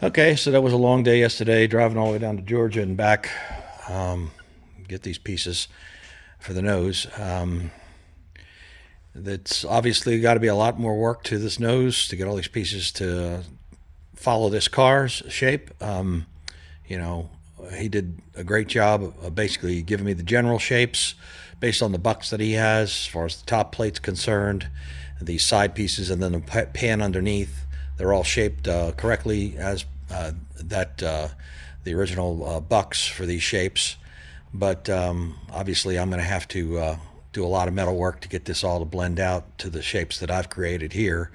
Okay, so that was a long day yesterday, driving all the way down to Georgia and back. Get these pieces for the nose. That's obviously got to be a lot more work to this nose to get all these pieces to follow this car's shape. You know, he did a great job of basically giving me the general shapes based on the bucks that he has, as far as the top plate's concerned, the side pieces, and then the pan underneath. They're all shaped correctly as the original bucks for these shapes. But obviously, I'm going to have to do a lot of metal work to get this all to blend out to the shapes that I've created here.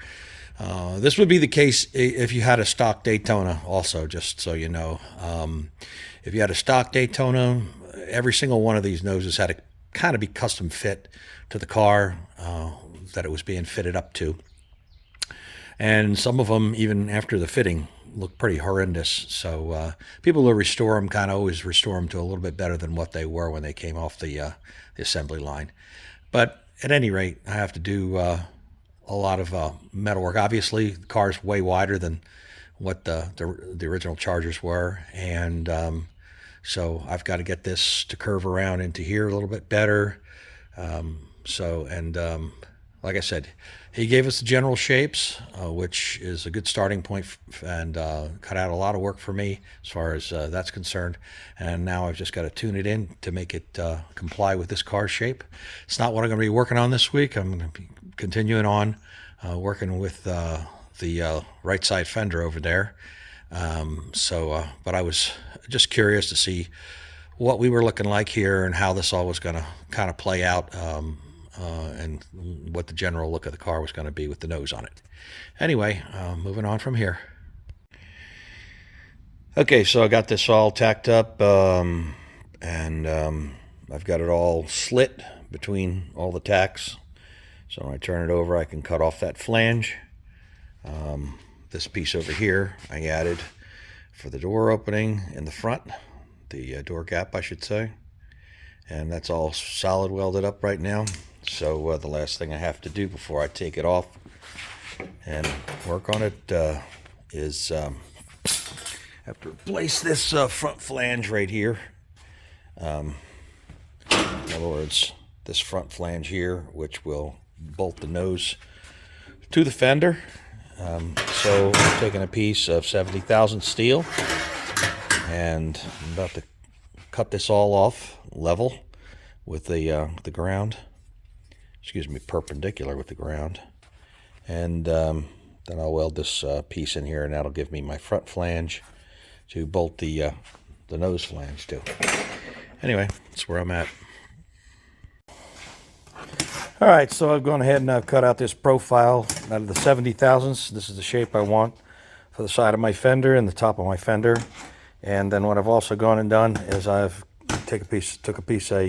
This would be the case if you had a stock Daytona also, just so you know. If you had a stock Daytona, every single one of these noses had to kind of be custom fit to the car that it was being fitted up to. And some of them, even after the fitting, look pretty horrendous. So people who restore them kind of always restore them to a little bit better than what they were when they came off the assembly line. But at any rate, I have to do a lot of metal work. Obviously, the car's way wider than what the original Chargers were, and so I've got to get this to curve around into here a little bit better. Like I said, he gave us the general shapes, which is a good starting point, and cut out a lot of work for me as far as that's concerned. And now I've just got to tune it in to make it comply with this car shape. It's not what I'm going to be working on this week. I'm going to be continuing on working with the right side fender over there. But I was just curious to see what we were looking like here and how this all was going to kind of play out. And what the general look of the car was going to be with the nose on it. Anyway, moving on from here. Okay, so I got this all tacked up, and I've got it all slit between all the tacks. So when I turn it over, I can cut off that flange. This piece over here I added for the door opening in the front, the door gap, I should say. And that's all solid welded up right now. So the last thing I have to do before I take it off and work on it is I have to replace this front flange right here. In other words, this front flange here, which will bolt the nose to the fender. So I'm taking a piece of 70,000 steel, and I'm about to cut this all off level with the ground. Excuse me, perpendicular with the ground. And then I'll weld this piece in here, and that'll give me my front flange to bolt the nose flange to. Anyway, that's where I'm at. All right, so I've gone ahead and I've cut out this profile out of the 70,000s. This is the shape I want for the side of my fender and the top of my fender. And then what I've also gone and done is I've took a piece of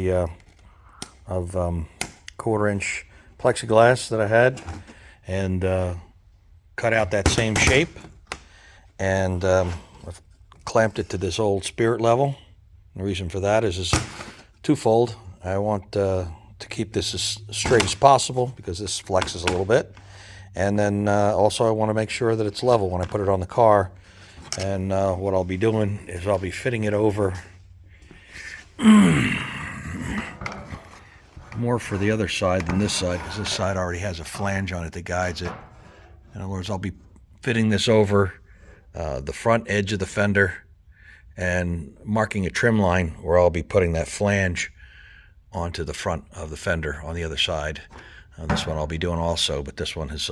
1/4-inch plexiglass that I had and cut out that same shape, and I've clamped it to this old spirit level. The reason for that is twofold. I want to keep this as straight as possible because this flexes a little bit, and then also I want to make sure that it's level when I put it on the car. And what I'll be doing is I'll be fitting it over more for the other side than this side, because this side already has a flange on it that guides it. In other words, I'll be fitting this over the front edge of the fender and marking a trim line where I'll be putting that flange onto the front of the fender on the other side. This one I'll be doing also, but this one is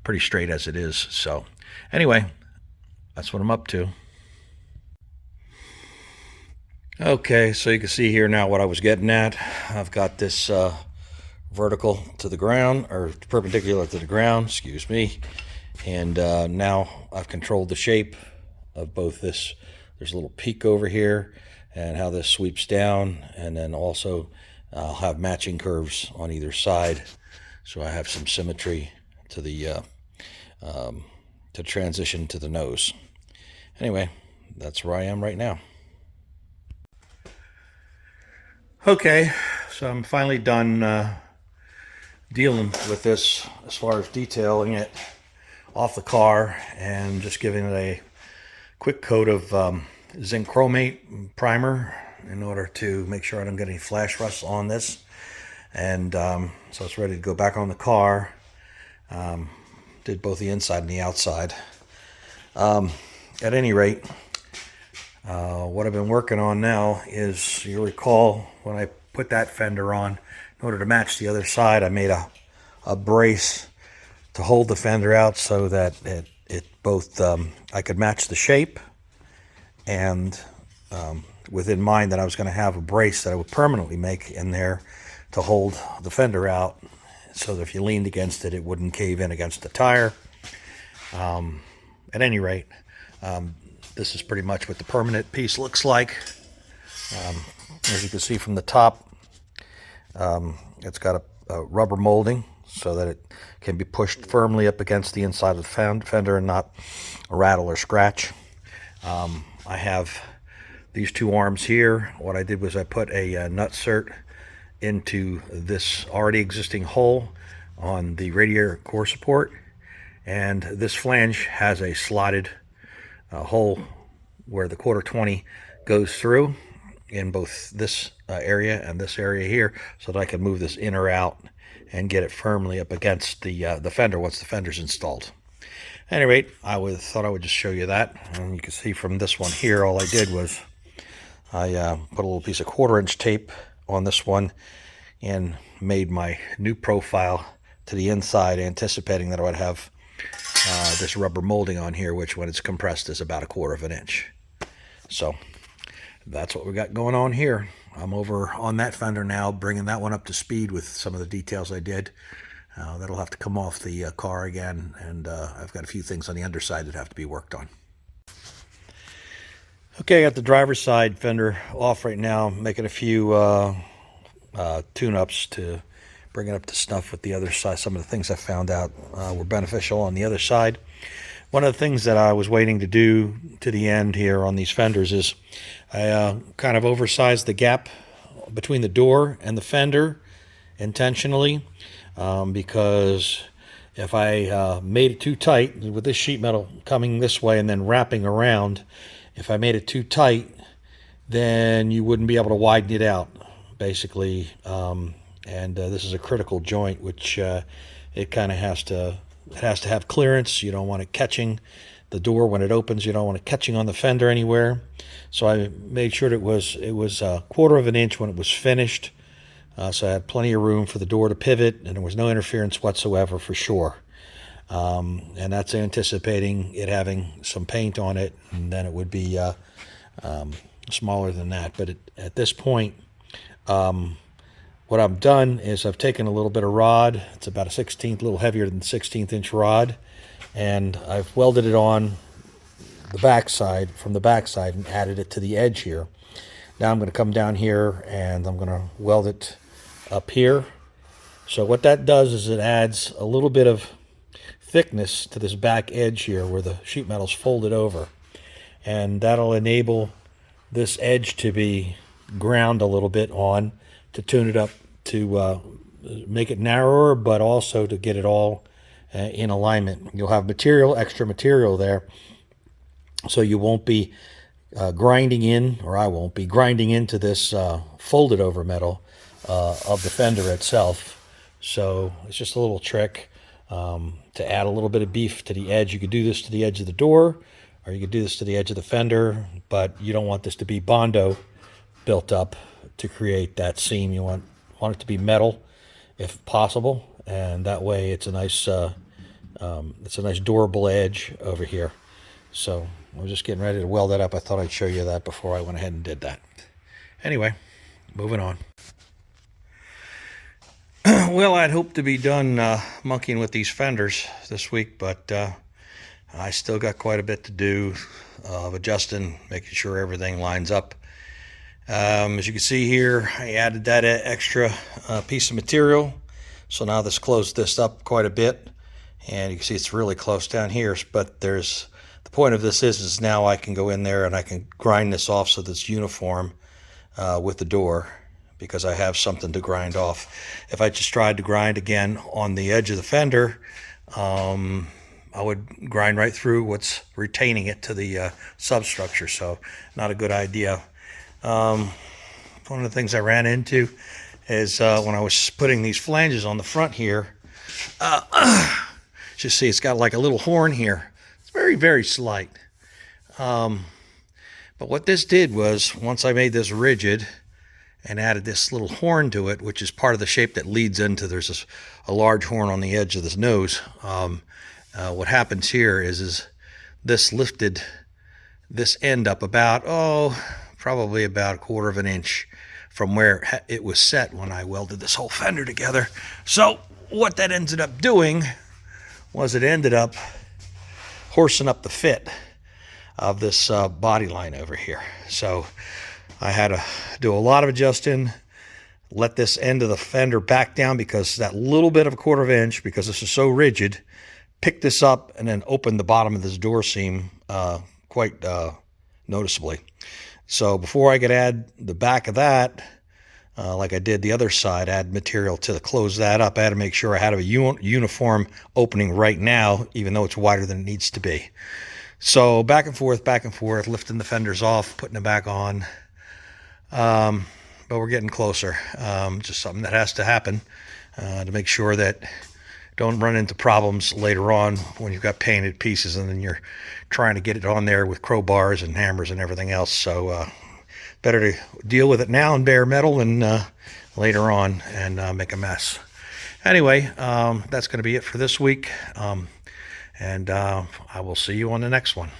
pretty straight as it is. So anyway, that's what I'm up to. Okay, so you can see here now what I was getting at. I've got this vertical to the ground, or perpendicular to the ground, excuse me. And now I've controlled the shape of both this. There's a little peak over here and how this sweeps down. And then also I'll have matching curves on either side. So I have some symmetry to the to transition to the nose. Anyway, that's where I am right now. Okay, so I'm finally done dealing with this as far as detailing it off the car and just giving it a quick coat of zinc chromate primer in order to make sure I don't get any flash rust on this. And so it's ready to go back on the car. Did both the inside and the outside. At any rate, what I've been working on now is, you recall when I put that fender on, in order to match the other side, I made a brace to hold the fender out so that it both I could match the shape, and within mind that I was going to have a brace that I would permanently make in there to hold the fender out, so that if you leaned against it, it wouldn't cave in against the tire. At any rate, this is pretty much what the permanent piece looks like. As you can see from the top, it's got a rubber molding so that it can be pushed firmly up against the inside of the fender and not rattle or scratch. I have these two arms here. What I did was I put a nutsert into this already existing hole on the radiator core support, and this flange has a slotted hole where the 1/4-20 goes through in both this area and this area here, so that I can move this in or out and get it firmly up against the fender once the fender's installed. At any rate, I thought I would just show you that. And you can see from this one here, all I did was I put a little piece of 1/4-inch tape on this one and made my new profile to the inside, anticipating that I would have this rubber molding on here, which when it's compressed is about 1/4 inch. So that's what we got going on here. I'm over on that fender now, bringing that one up to speed with some of the details I did. That'll have to come off the car again, and I've got a few things on the underside that have to be worked on. Okay, I got the driver's side fender off right now, making a few tune-ups to bring it up to snuff with the other side. Some of the things I found out were beneficial on the other side. One of the things that I was waiting to do to the end here on these fenders is I kind of oversized the gap between the door and the fender intentionally, because if I made it too tight, with this sheet metal coming this way and then wrapping around, if I made it too tight, then you wouldn't be able to widen it out, basically. And this is a critical joint, which it kind of has to have clearance. You don't want it catching the door when it opens. You don't want it catching on the fender anywhere. So I made sure that it was 1/4 inch when it was finished. So I had plenty of room for the door to pivot, and there was no interference whatsoever, for sure. And that's anticipating it having some paint on it, and then it would be smaller than that. But at this point, what I've done is I've taken a little bit of rod. It's about a 16th, a little heavier than 16th inch rod, and I've welded it on the backside, from the backside, and added it to the edge here. Now I'm going to come down here and I'm going to weld it up here. So what that does is it adds a little bit of thickness to this back edge here where the sheet metal's folded over, and that'll enable this edge to be ground a little bit on, to tune it up, to make it narrower, but also to get it all in alignment. You'll have extra material there, so you won't be grinding in, or I won't be grinding into this folded over metal of the fender itself. So it's just a little trick to add a little bit of beef to the edge. You could do this to the edge of the door, or you could do this to the edge of the fender, but you don't want this to be Bondo built up to create that seam. You want it to be metal if possible, and that way it's a nice durable edge over here. So I was just getting ready to weld that up. I thought I'd show you that before I went ahead and did that. Anyway, moving on. Well, I'd hoped to be done monkeying with these fenders this week, but I still got quite a bit to do of adjusting, making sure everything lines up. As you can see here, I added that extra piece of material, so now this closed this up quite a bit, and you can see it's really close down here. But the point of this is now I can go in there and I can grind this off so that it's uniform with the door, because I have something to grind off. If I just tried to grind again on the edge of the fender, I would grind right through what's retaining it to the substructure, so not a good idea. One of the things I ran into is when I was putting these flanges on the front here, just see it's got like a little horn here. It's very, very slight. But what this did was, once I made this rigid and added this little horn to it, which is part of the shape that leads into, there's a large horn on the edge of this nose. What happens here is this lifted this end up about, probably about 1/4 of an inch from where it was set when I welded this whole fender together. So what that ended up doing was it ended up horsing up the fit of this body line over here. So I had to do a lot of adjusting, let this end of the fender back down, because that little bit of a 1/4 inch, because this is so rigid, pick this up and then open the bottom of this door seam quite noticeably. So before I could add the back of that, like I did the other side, add material to close that up, I had to make sure I had a uniform opening right now, even though it's wider than it needs to be. So back and forth, lifting the fenders off, putting them back on. But we're getting closer. Just something that has to happen to make sure that don't run into problems later on when you've got painted pieces and then you're trying to get it on there with crowbars and hammers and everything else. So better to deal with it now in bare metal than later on and make a mess. Anyway, that's going to be it for this week. And I will see you on the next one.